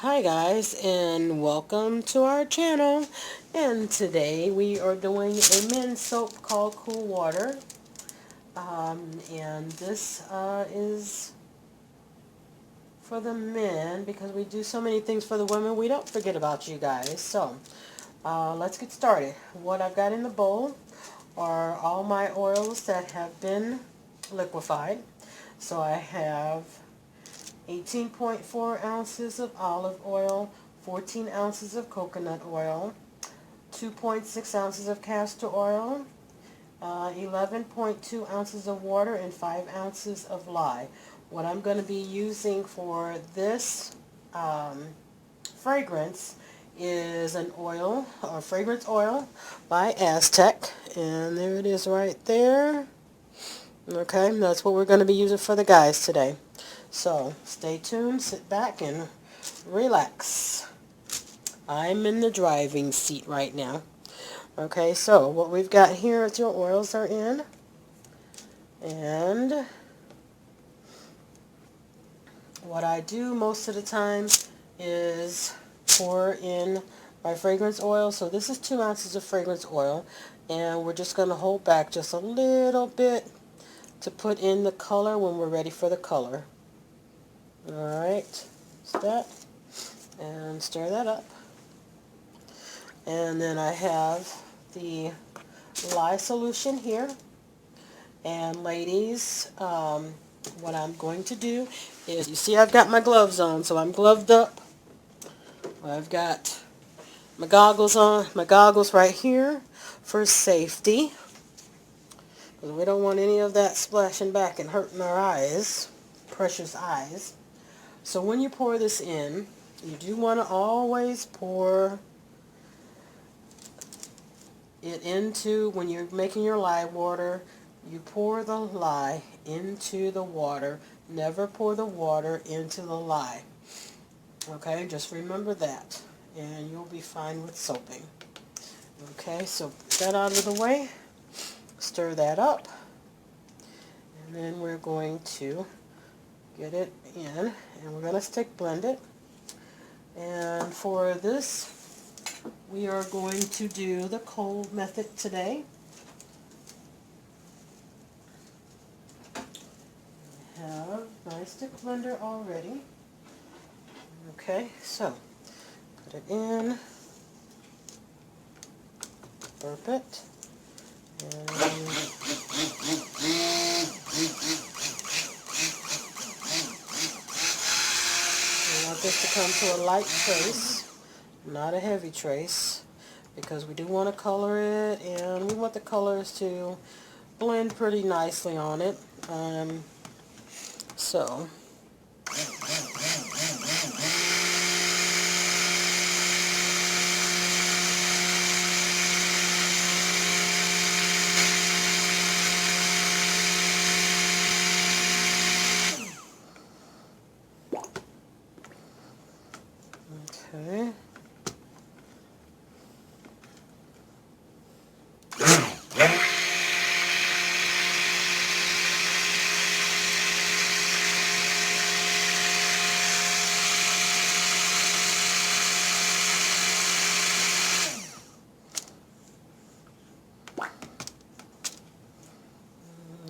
Hi guys, and welcome to our channel. And today we are doing a men's soap called Cool Water. And this is for the men because we do so many things for the women. We don't forget about you guys. So let's get started. What I've got in the bowl are all my oils that have been liquefied. So I have 18.4 ounces of olive oil, 14 ounces of coconut oil, 2.6 ounces of castor oil, 11.2 ounces of water, and 5 ounces of lye. What I'm going to be using for this fragrance is an oil, a fragrance oil by Aztec. And there it is right there. Okay, that's what we're going to be using for the guys today. So, stay tuned, sit back, and relax. I'm in the driving seat right now. Okay, so what we've got here is your oils are in. And what I do most of the time is pour in my fragrance oil. So this is 2 ounces of fragrance oil. And we're just going to hold back just a little bit to put in the color when we're ready for the color. Alright, that's that. And stir that up. And then I have the lye solution here. And ladies, what I'm going to do is, you see I've got my gloves on, so I'm gloved up. I've got my goggles on, my goggles right here for safety, because we don't want any of that splashing back and hurting our eyes, precious eyes. So when you pour this in, you do want to always pour it into, when you're making your lye water, you pour the lye into the water. Never pour the water into the lye. Okay, just remember that, and you'll be fine with soaping. Okay, so put that out of the way. Stir that up. And then we're going to get it in, and we're going to stick blend it. And for this, we are going to do the cold method today. I have my stick blender already. Okay, so put it in, burp it, and we want this to come to a light trace, not a heavy trace, because we do want to color it, and we want the colors to blend pretty nicely on it. So okay.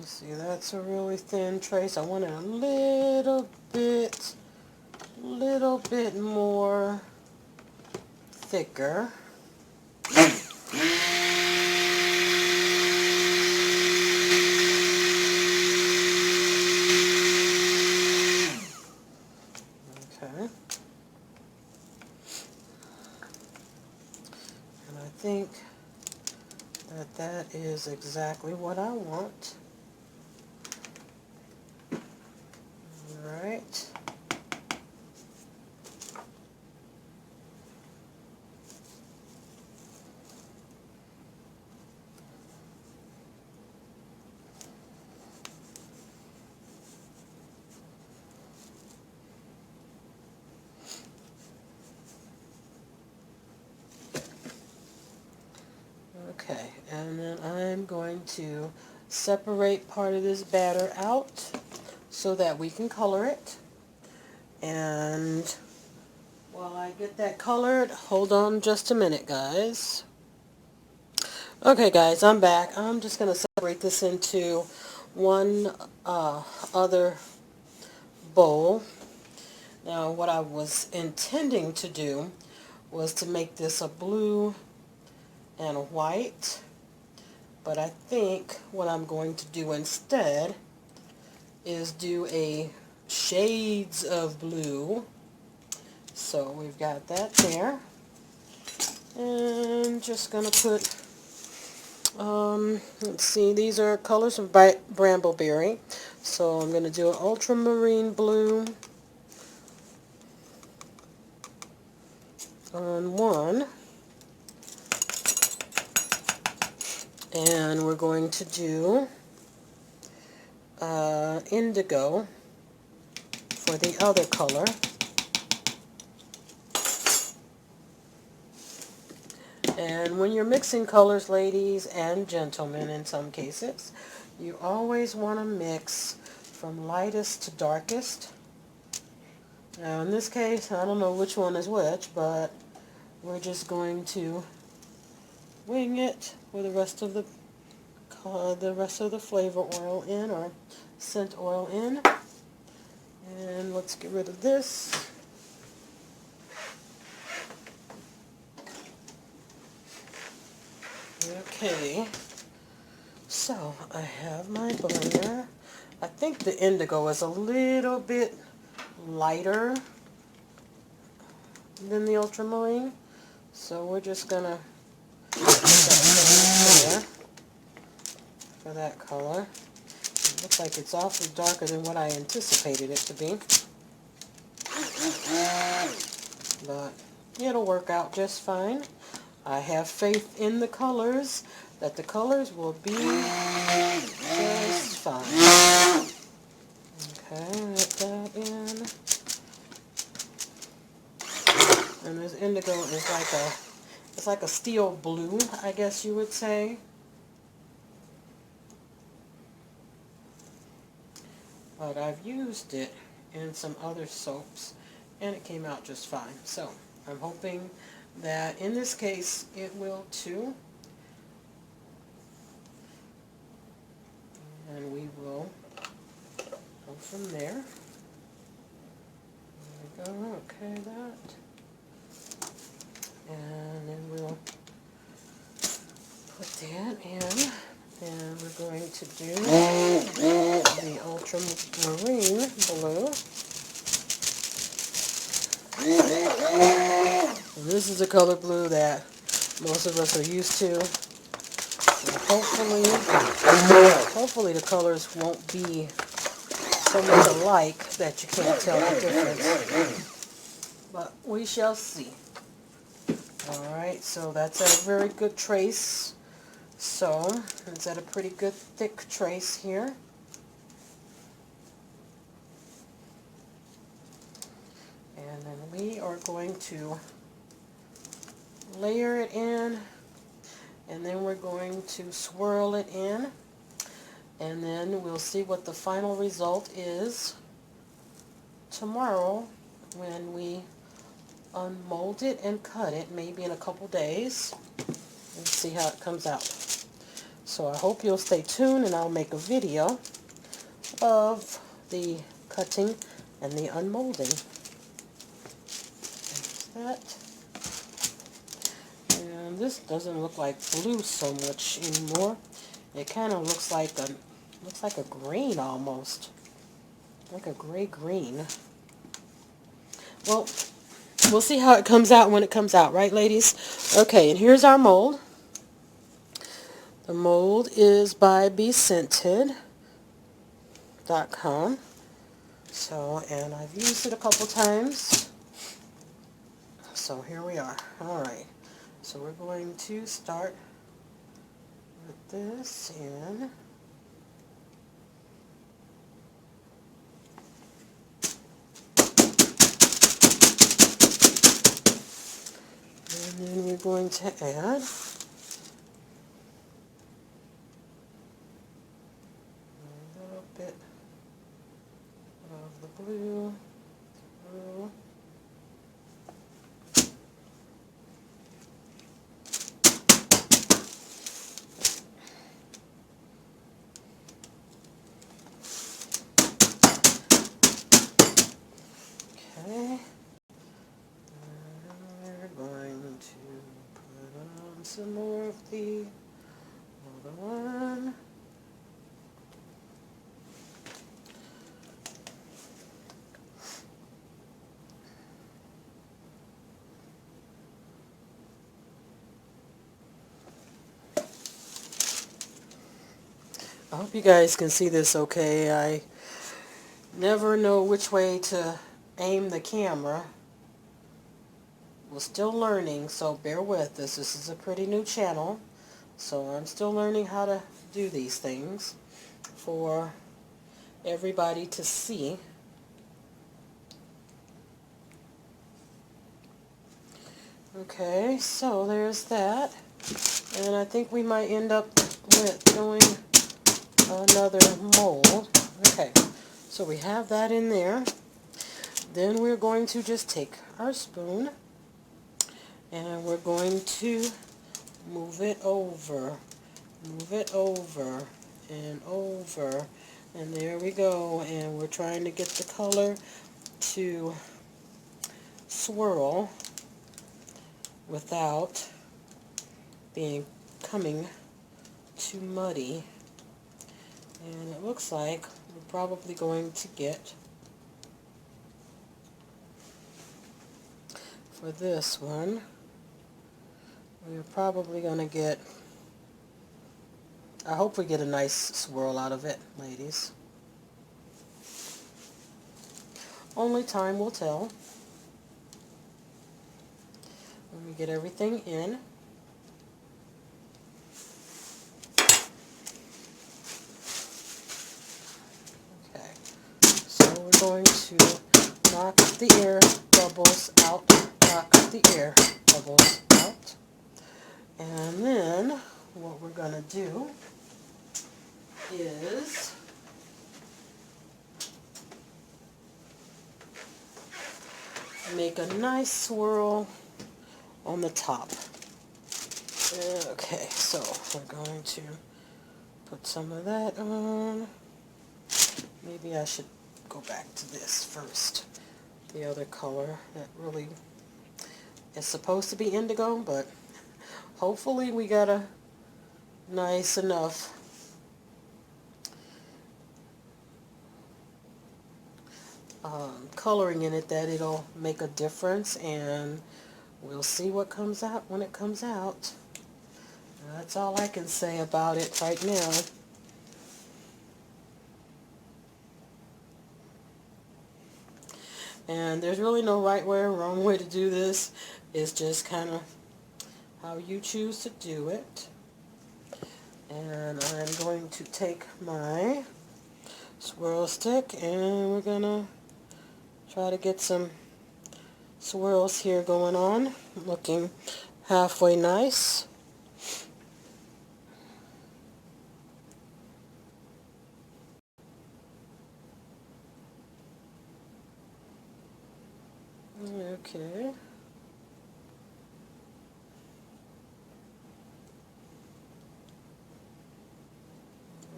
See, that's a really thin trace. I want it a little bit more thicker. Okay. And I think that that is exactly what I want. Alright. Okay, and then I'm going to separate part of this batter out so that we can color it. And while I get that colored, hold on just a minute, guys. Okay, guys, I'm back. I'm just going to separate this into one other bowl. Now, what I was intending to do was to make this a blue and a white, but I think what I'm going to do instead is do a shades of blue. So we've got that there. And just going to put, let's see, these are colors from Brambleberry. So I'm going to do an ultramarine blue on one. And we're going to do indigo for the other color. And when you're mixing colors, ladies and gentlemen, in some cases, you always want to mix from lightest to darkest. Now in this case, I don't know which one is which, but we're just going to wing it with the rest of the flavor oil in, or scent oil in. And let's get rid of this. Okay, so I have my blender. I think the indigo is a little bit lighter than the ultramarine, so we're just gonna put that there for that color. It looks like it's awfully darker than what I anticipated it to be, but it'll work out just fine. I have faith in the colors, that the colors will be just fine. Okay, let that in. And this indigo is it's like a steel blue, I guess you would say. But I've used it in some other soaps, and it came out just fine. So I'm hoping that in this case it will too. And we will go from there. There we go, okay, that. And then we'll put that in. And we're going to do the ultramarine blue. And this is the color blue that most of us are used to. So hopefully the colors won't be so much alike that you can't tell the difference. But we shall see. Alright, so that's a very good trace. So it's at a pretty good thick trace here. And then we are going to layer it in, and then we're going to swirl it in, and then we'll see what the final result is tomorrow when we unmold it and cut it, maybe in a couple days, and see how it comes out. So I hope you'll stay tuned, and I'll make a video of the cutting and the unmolding. There's that. And this doesn't look like blue so much anymore. It kind of looks like a green almost, like a gray green. Well, we'll see how it comes out when it comes out, right, ladies? Okay, and here's our mold. The mold is by BeScented.com. So, and I've used it a couple times. So here we are. Alright. So we're going to start with this in. And then we're going to add a little bit of the blue through. And some more of the other one. I hope you guys can see this okay. I never know which way to aim the camera. We're still learning, so bear with us. This is a pretty new channel, so I'm still learning how to do these things for everybody to see. Okay, so there's that. And I think we might end up with doing another mold. Okay, so we have that in there. Then we're going to just take our spoon and we're going to move it over and over, and there we go. And we're trying to get the color to swirl without coming too muddy. And it looks like we're probably going to get, for this one, we're probably going to get, I hope we get a nice swirl out of it, ladies. Only time will tell. When we get everything in. Okay, so we're going to knock the air bubbles out, knock the air bubbles out. And then what we're going to do is make a nice swirl on the top. Okay, so we're going to put some of that on. Maybe I should go back to this first. The other color that really is supposed to be indigo, but hopefully we got a nice enough coloring in it that it'll make a difference, and we'll see what comes out when it comes out. That's all I can say about it right now. And there's really no right way or wrong way to do this. It's just kind of how you choose to do it. And I'm going to take my swirl stick and we're going to try to get some swirls here going on, looking halfway nice. Okay.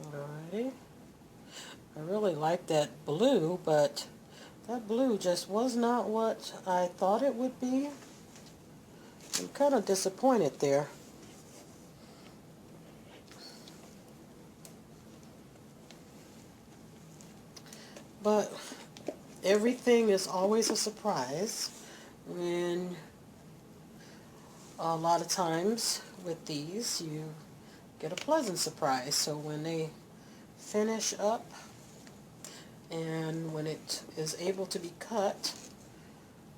Alrighty. I really like that blue, but that blue just was not what I thought it would be. I'm kind of disappointed there. But everything is always a surprise when a lot of times with these you get a pleasant surprise. So when they finish up and when it is able to be cut,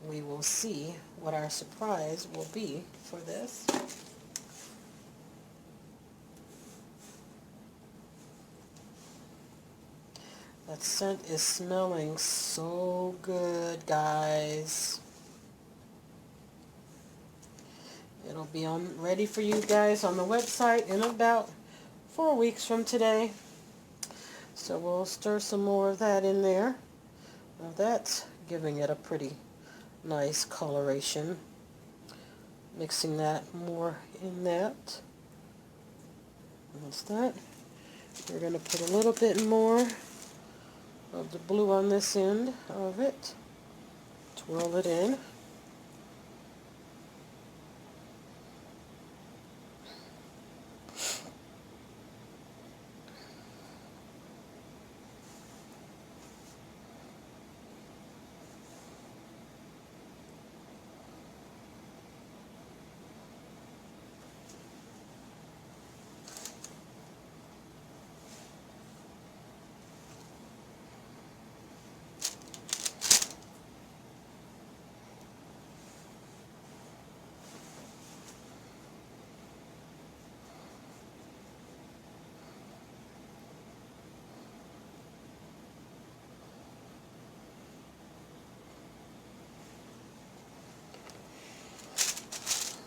we will see what our surprise will be for this. That scent is smelling so good, guys. It'll be ready for you guys on the website in about 4 weeks from today. So we'll stir some more of that in there. Now that's giving it a pretty nice coloration. Mixing that more in that. That's that. We're going to put a little bit more of the blue on this end of it. Twirl it in.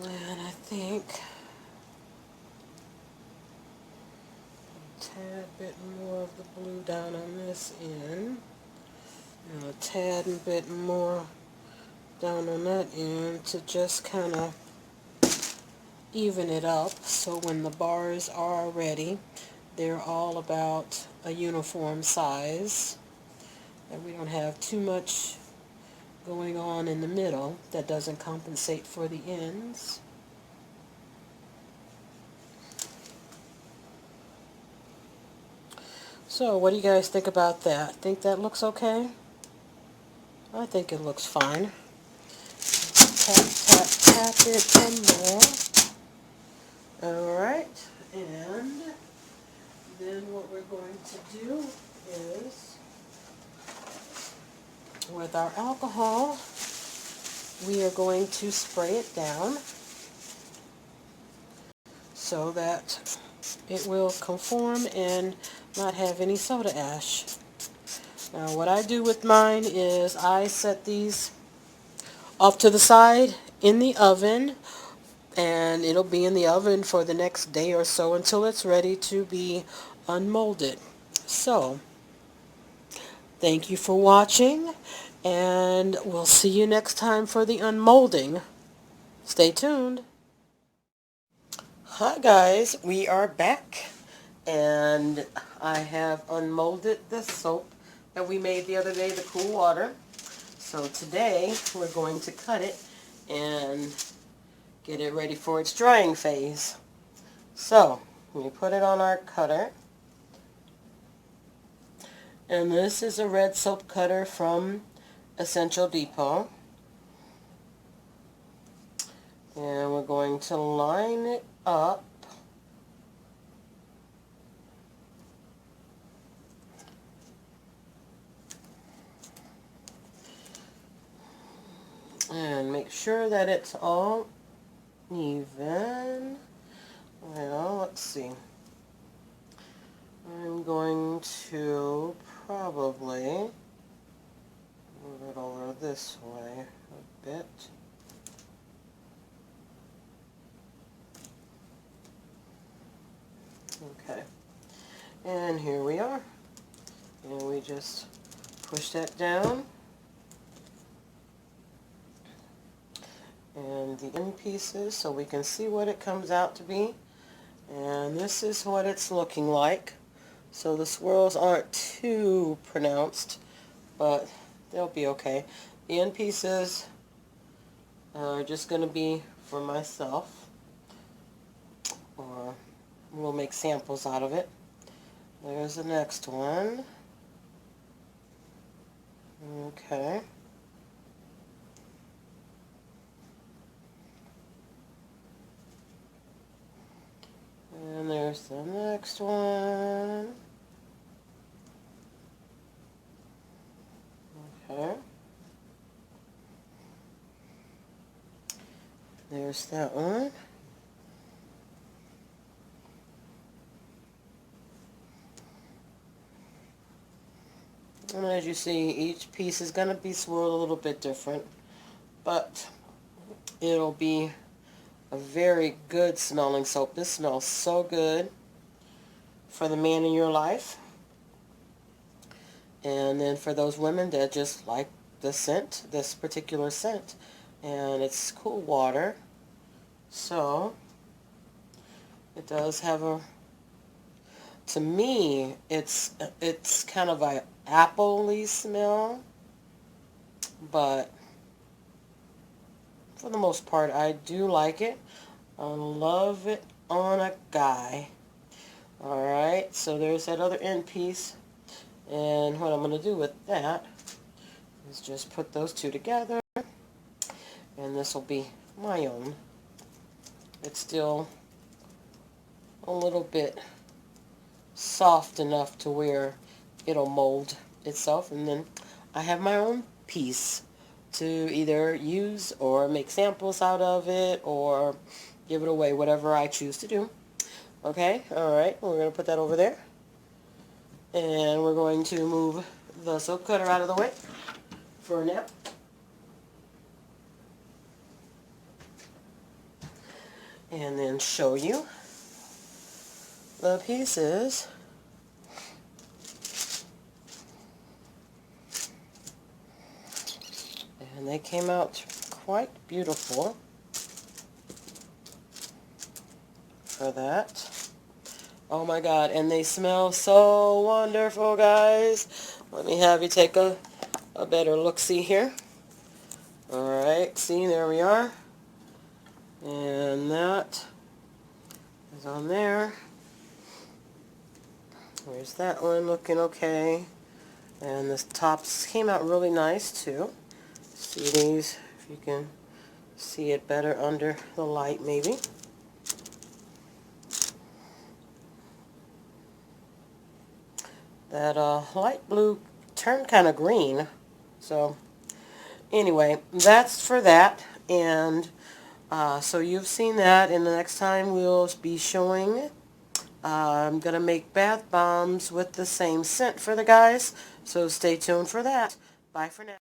And I think a tad bit more of the blue down on this end, and a tad bit more down on that end to just kind of even it up, so when the bars are ready, they're all about a uniform size, and we don't have too much going on in the middle that doesn't compensate for the ends. So what do you guys think about that? Think that looks okay? I think it looks fine. Tap, tap, tap it some more. Alright, and then what we're going to do is, with our alcohol, we are going to spray it down so that it will conform and not have any soda ash. Now what I do with mine is I set these off to the side in the oven, and it'll be in the oven for the next day or so until it's ready to be unmolded. So, thank you for watching, and we'll see you next time for the unmolding. Stay tuned. Hi guys, we are back, and I have unmolded the soap that we made the other day, the cool water. So today we're going to cut it and get it ready for its drying phase. So we put it on our cutter, and this is a red soap cutter from Essential Depot, and we're going to line it up and make sure that it's all even. Well, let's see. I'm going to probably move it over this way a bit. Okay, and here we are, and we just push that down, and the end pieces so we can see what it comes out to be. And this is what it's looking like. So the swirls aren't too pronounced, but they'll be okay. The end pieces are just going to be for myself, or we'll make samples out of it. There's the next one. Okay. And there's the next one. Okay. There's that one. And as you see, each piece is going to be swirled a little bit different, but it'll be a very good smelling soap. This smells so good for the man in your life. And then for those women that just like the scent, this particular scent. And it's cool water. So it does have a, to me, it's kind of a apple-y smell, but for the most part I do like it. I love it on a guy. Alright, so there's that other end piece, and what I'm going to do with that is just put those two together, and this will be my own. It's still a little bit soft enough to where it'll mold itself, and then I have my own piece to either use or make samples out of it or give it away, whatever I choose to do. Okay, alright, we're going to put that over there, and we're going to move the soap cutter out of the way for now. and then show you the pieces. And they came out quite beautiful for that. Oh my God, and they smell so wonderful, guys. Let me have you take a better look-see here. Alright, see, there we are. And that is on there. There's that one looking okay. And the tops came out really nice too. See these, if you can see it better under the light maybe. That light blue turned kind of green. So anyway, that's for that. And so you've seen that, and the next time we'll be showing, I'm going to make bath bombs with the same scent for the guys. So stay tuned for that. Bye for now.